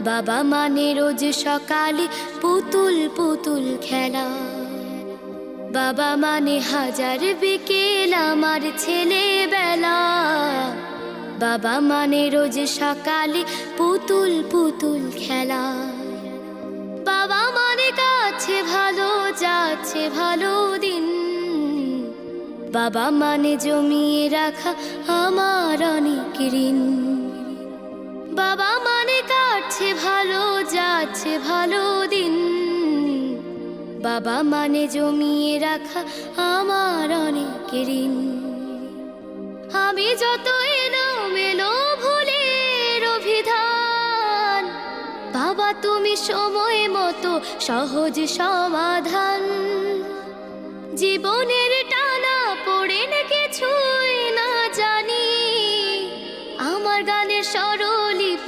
বাবা মানে রোজ সকালে পুতুল পুতুল খেলা। বাবা মানে হাজার বিকেল আমার ছেলেবেলা। বাবা মানে রোজ সকালে পুতুল পুতুল খেলা। বাবা মানে কাছে ভালো যাচ্ছে ভালো দিন। বাবা মানে জমিয়ে রাখা আমার অনেক ঋণ। বাবা মানে কাটছে ভালো যাচ্ছে ভালো দিন। বাবা মানে জমিয়ে রাখা আমার অনেক ঋণ। আমি যত এলোমেলো ভুলের অভিধান, বাবা তুমি সময় মতো সহজ সমাধান। জীবনের